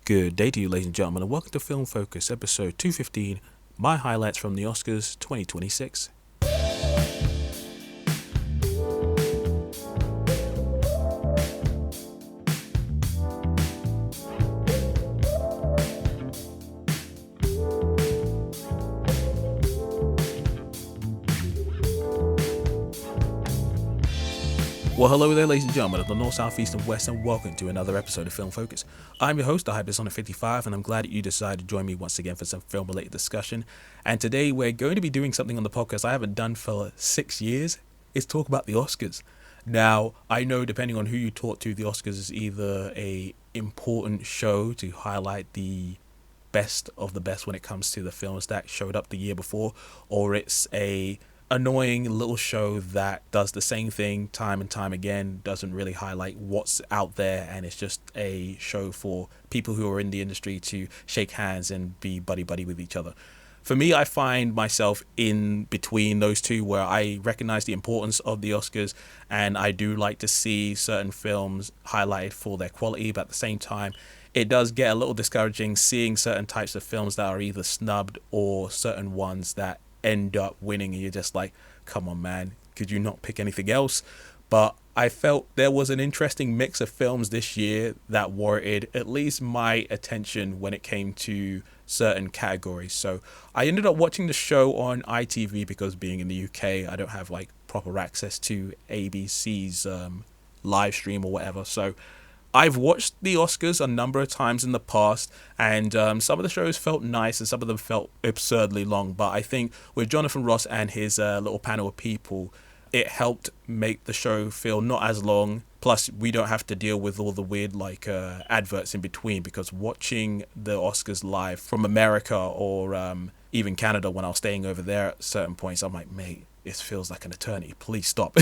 Good day to you, ladies and gentlemen, and welcome to Film Focus, episode 215, my highlights from the Oscars 2026. Well, hello there, ladies and gentlemen of the North, South, East, and West, and welcome to another episode of Film Focus. I'm your host, the Hypersonic55, and I'm glad that you decided to join me once again for some film-related discussion. And today we're going to be doing something on the podcast I haven't done for 6 years. It's talk about the Oscars. Now, I know depending on who you talk to, the Oscars is either a important show to highlight the best of the best when it comes to the films that showed up the year before, or it's a annoying little show that does the same thing time and time again, doesn't really highlight what's out there, and it's just a show for people who are in the industry to shake hands and be buddy-buddy with each other. For me, I find myself in between those two, where I recognize the importance of the Oscars and I do like to see certain films highlighted for their quality, but at the same time, it does get a little discouraging seeing certain types of films that are either snubbed or certain ones that end up winning, and you're just like, come on, man, could you not pick anything else? But I felt there was an interesting mix of films this year that warranted at least my attention when it came to certain categories. So I ended up watching the show on ITV because being in the UK, I don't have like proper access to ABC's live stream or whatever. So I've watched the Oscars a number of times in the past, and some of the shows felt nice and some of them felt absurdly long. But I think with Jonathan Ross and his little panel of people, it helped make the show feel not as long. Plus, we don't have to deal with all the weird adverts in between, because watching the Oscars live from America or even Canada when I was staying over there at certain points, I'm like, mate, it feels like an eternity. Please stop.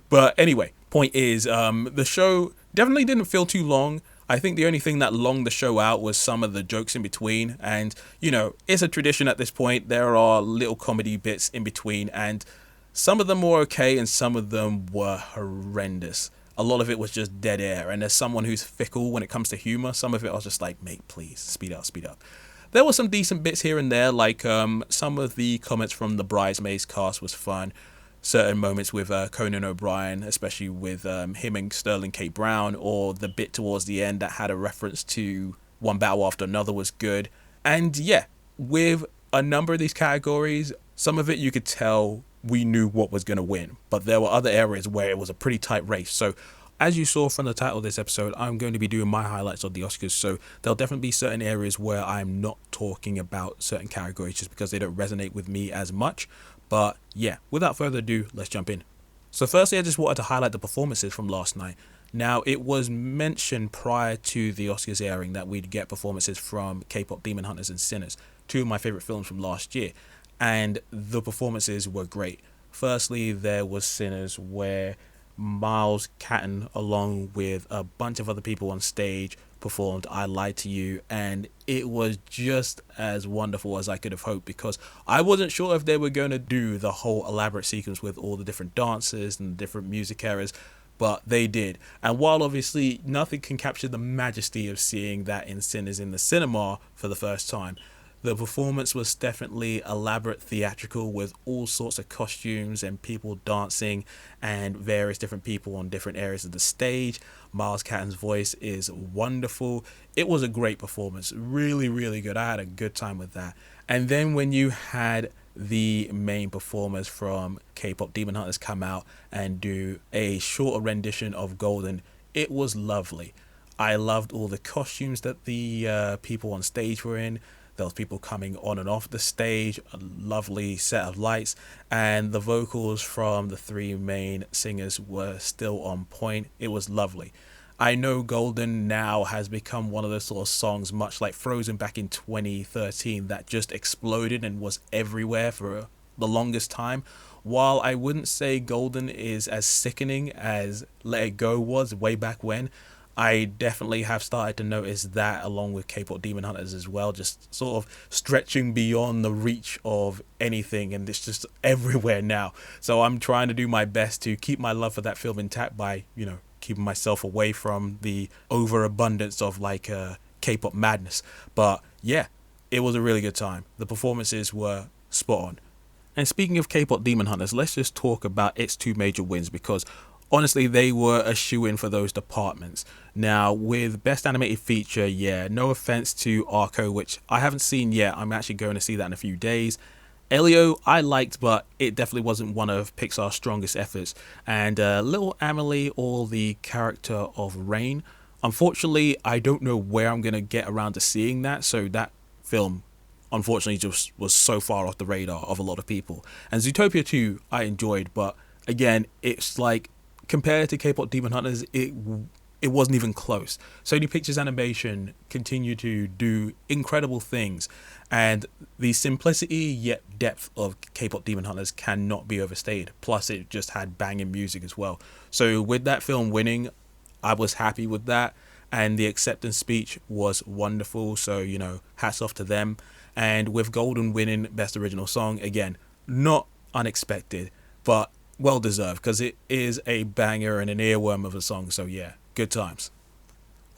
But anyway, point is, the show definitely didn't feel too long. I think the only thing that longed the show out was some of the jokes in between. And, you know, it's a tradition at this point. There are little comedy bits in between, and some of them were okay and some of them were horrendous. A lot of it was just dead air. And as someone who's fickle when it comes to humor, some of it I was just like, mate, please, speed up, speed up. There were some decent bits here and there, like some of the comments from the Bridesmaids cast was fun. Certain moments with Conan O'Brien, especially with him and Sterling K. Brown, or the bit towards the end that had a reference to One Battle After Another was good. And yeah, with a number of these categories, some of it you could tell we knew what was going to win, but there were other areas where it was a pretty tight race. So as you saw from the title of this episode, I'm going to be doing my highlights of the Oscars, so there'll definitely be certain areas where I'm not talking about certain categories just because they don't resonate with me as much. But yeah, without further ado, let's jump in. So firstly, I just wanted to highlight the performances from last night. Now, it was mentioned prior to the Oscars airing that we'd get performances from K-pop Demon Hunters and Sinners, two of my favorite films from last year, and the performances were great. Firstly, there was Sinners, where Miles Catton, along with a bunch of other people on stage, performed I Lied to You, and it was just as wonderful as I could have hoped, because I wasn't sure if they were going to do the whole elaborate sequence with all the different dances and different music eras, but they did. And while obviously nothing can capture the majesty of seeing that in Sinners in the cinema for the first time, the performance was definitely elaborate theatrical, with all sorts of costumes and people dancing and various different people on different areas of the stage. Miles Catton's voice is wonderful. It was a great performance. Really, really good. I had a good time with that. And then when you had the main performers from K-pop Demon Hunters come out and do a shorter rendition of Golden, it was lovely. I loved all the costumes that the people on stage were in. There was people coming on and off the stage, a lovely set of lights, and the vocals from the three main singers were still on point. It was lovely. I know Golden now has become one of those sort of songs, much like Frozen back in 2013, that just exploded and was everywhere for the longest time. While I wouldn't say Golden is as sickening as Let It Go was way back when, I definitely have started to notice that, along with K-pop Demon Hunters as well, just sort of stretching beyond the reach of anything, and it's just everywhere now. So I'm trying to do my best to keep my love for that film intact by, keeping myself away from the overabundance of K-pop madness. But yeah, it was a really good time. The performances were spot on. And speaking of K-pop Demon Hunters, let's just talk about its two major wins, because honestly, they were a shoe-in for those departments. Now, with Best Animated Feature, yeah, no offense to Arco, which I haven't seen yet. I'm actually going to see that in a few days. Elio, I liked, but it definitely wasn't one of Pixar's strongest efforts. And Little Amelie, or the character of Rain, unfortunately, I don't know where I'm going to get around to seeing that. So that film, unfortunately, just was so far off the radar of a lot of people. And Zootopia 2, I enjoyed, but again, it's like, compared to K-pop Demon Hunters, it wasn't even close. Sony Pictures Animation continued to do incredible things, and the simplicity yet depth of K-pop Demon Hunters cannot be overstated. Plus, it just had banging music as well. So with that film winning, I was happy with that, and the acceptance speech was wonderful. So, you know, hats off to them. And with Golden winning Best Original Song, again, not unexpected, but well deserved, because it is a banger and an earworm of a song. So yeah, good times.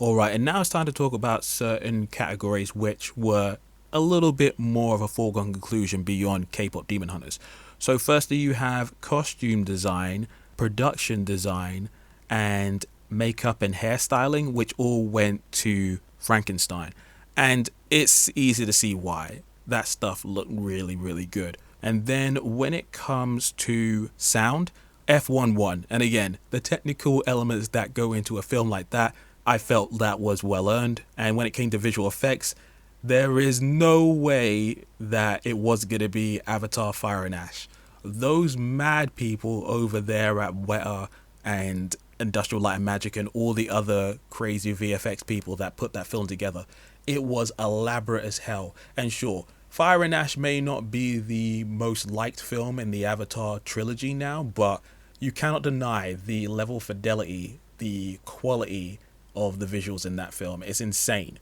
Alright, and now it's time to talk about certain categories which were a little bit more of a foregone conclusion beyond K-pop Demon Hunters. So firstly, you have costume design, production design, and makeup and hairstyling, which all went to Frankenstein. And it's easy to see why. That stuff looked really, really good. And then when it comes to sound, F1 won. And again, the technical elements that go into a film like that, I felt that was well earned. And when it came to visual effects, there is no way that it was going to be Avatar Fire and Ash. Those mad people over there at Weta and Industrial Light and Magic and all the other crazy VFX people that put that film together, it was elaborate as hell. And sure, Fire and Ash may not be the most liked film in the Avatar trilogy now, but you cannot deny the level of fidelity, the quality of the visuals in that film. It's insane.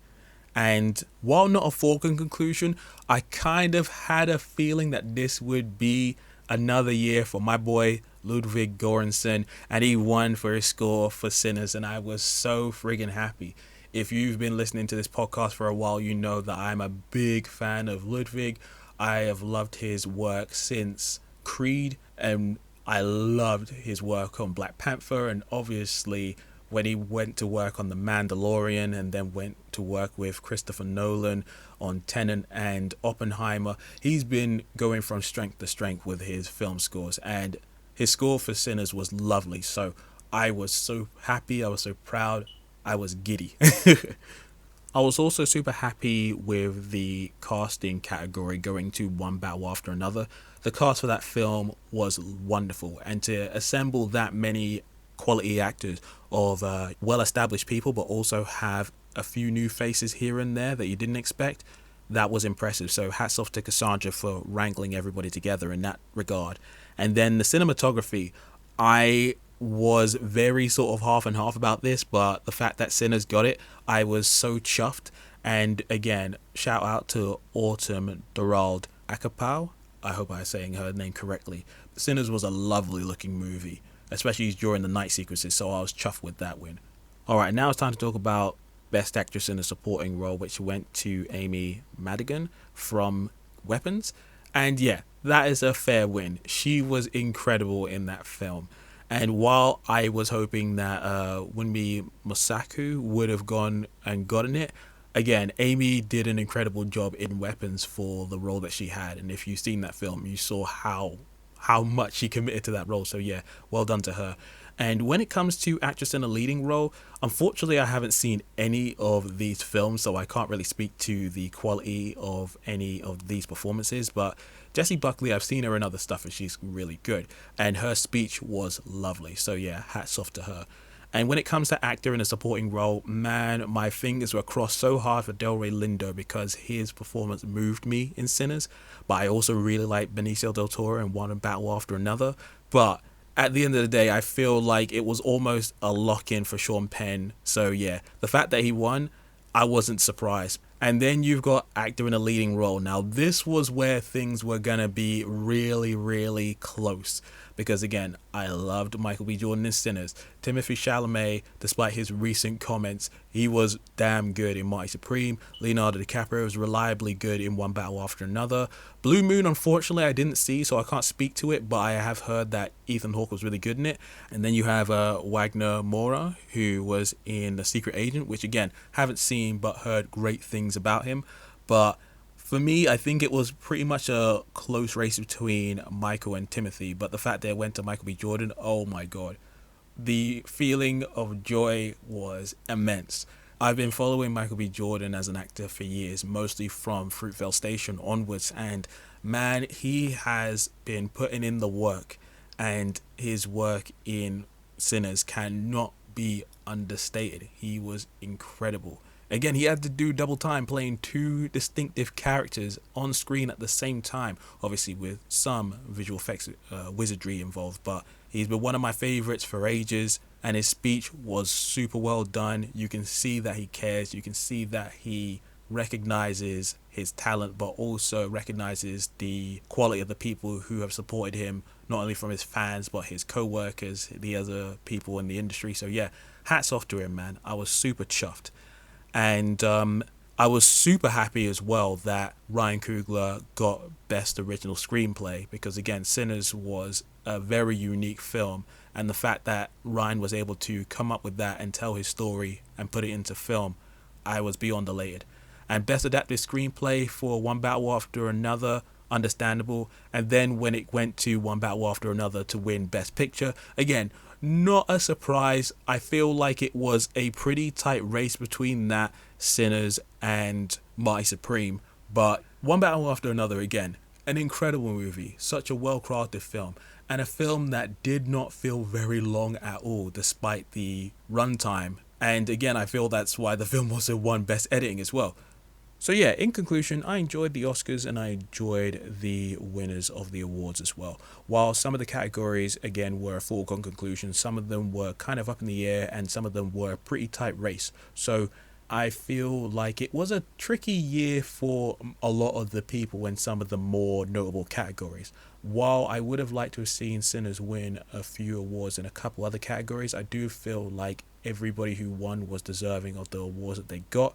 And while not a foregone conclusion, I kind of had a feeling that this would be another year for my boy Ludwig Göransson, and he won for his score for Sinners, and I was so friggin' happy. If you've been listening to this podcast for a while, you know that I'm a big fan of Ludwig. I have loved his work since Creed, and I loved his work on Black Panther, and obviously when he went to work on The Mandalorian and then went to work with Christopher Nolan on Tenet and Oppenheimer, he's been going from strength to strength with his film scores, and his score for Sinners was lovely. So I was so happy, I was so proud, I was giddy. I was also super happy with the casting category going to One Battle After Another. The cast for that film was wonderful, and to assemble that many quality actors of well-established people, but also have a few new faces here and there that you didn't expect, that was impressive. So hats off to Cassandra for wrangling everybody together in that regard. And then the cinematography, I was very sort of half and half about this, but the fact that Sinners got it, I was so chuffed. And again, shout out to Autumn Dorald Akapau. I hope I'm saying her name correctly. Sinners was a lovely looking movie, especially during the night sequences, so I was chuffed with that win. Alright, now it's time to talk about Best Actress in a Supporting Role, which went to Amy Madigan from Weapons. And yeah, that is a fair win. She was incredible in that film. And while I was hoping that Wunmi Mosaku would have gone and gotten it, again, Amy did an incredible job in Weapons for the role that she had. And if you've seen that film, you saw how much she committed to that role. So yeah, well done to her. And when it comes to actress in a leading role, unfortunately I haven't seen any of these films, so I can't really speak to the quality of any of these performances, but Jessie Buckley, I've seen her in other stuff and she's really good, and her speech was lovely. So yeah, hats off to her. And when it comes to actor in a supporting role, man, my fingers were crossed so hard for Delroy Lindo because his performance moved me in Sinners. But I also really like Benicio del Toro in One Battle After Another. But at the end of the day, I feel like it was almost a lock-in for Sean Penn. So yeah, the fact that he won, I wasn't surprised. And then you've got actor in a leading role. Now, this was where things were going to be really, really close. Because, again, I loved Michael B. Jordan in Sinners. Timothée Chalamet, despite his recent comments, he was damn good in Marty Supreme. Leonardo DiCaprio was reliably good in One Battle After Another. Blue Moon, unfortunately, I didn't see, so I can't speak to it. But I have heard that Ethan Hawke was really good in it. And then you have Wagner Moura, who was in The Secret Agent, which, again, haven't seen but heard great things about him. But for me, I think it was pretty much a close race between Michael and Timothy, but the fact that it went to Michael B. Jordan, oh my god. The feeling of joy was immense. I've been following Michael B. Jordan as an actor for years, mostly from Fruitvale Station onwards, and man, he has been putting in the work, and his work in Sinners cannot be understated. He was incredible. Again, he had to do double time playing two distinctive characters on screen at the same time, obviously with some visual effects wizardry involved, but he's been one of my favorites for ages, and his speech was super well done. You can see that he cares, you can see that he recognizes his talent, but also recognizes the quality of the people who have supported him, not only from his fans, but his co-workers, the other people in the industry. So yeah, hats off to him, man. I was super chuffed. And I was super happy as well that Ryan Coogler got Best Original Screenplay, because again, Sinners was a very unique film, and the fact that Ryan was able to come up with that and tell his story and put it into film, I was beyond elated. And Best Adapted Screenplay for One Battle After Another, understandable. And then when it went to One Battle After Another to win Best Picture, again, not a surprise. I feel like it was a pretty tight race between that, Sinners, and Marty Supreme. But One Battle After Another, again, an incredible movie, such a well-crafted film, and a film that did not feel very long at all, despite the runtime. And again, I feel that's why the film also won Best Editing as well. So yeah, in conclusion, I enjoyed the Oscars and I enjoyed the winners of the awards as well. While some of the categories, again, were a foregone conclusion, some of them were kind of up in the air and some of them were a pretty tight race. So I feel like it was a tricky year for a lot of the people in some of the more notable categories. While I would have liked to have seen Sinners win a few awards in a couple other categories, I do feel like everybody who won was deserving of the awards that they got.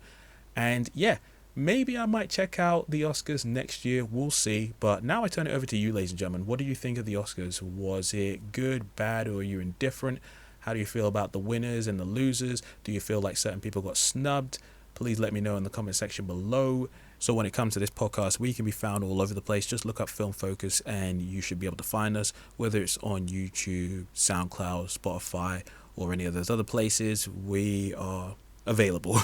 And yeah, maybe I might check out the Oscars next year. We'll see. But now I turn it over to you, ladies and gentlemen. What do you think of the Oscars? Was it good, bad, or are you indifferent? How do you feel about the winners and the losers? Do you feel like certain people got snubbed? Please let me know in the comment section below. So when it comes to this podcast, we can be found all over the place. Just look up Film Focus and you should be able to find us, whether it's on YouTube, SoundCloud, Spotify, or any of those other places. We are available.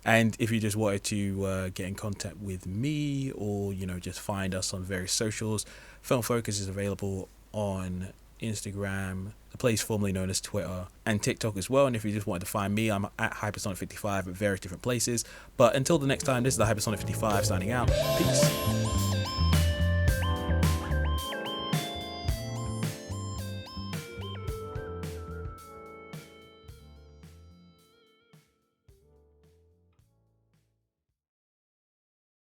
And if you just wanted to get in contact with me, or just find us on various socials, Film Focus is available on Instagram, the place formerly known as Twitter, and TikTok as well. And if you just wanted to find me, I'm at Hypersonic55 at various different places. But until the next time, this is the Hypersonic55 signing out. Peace.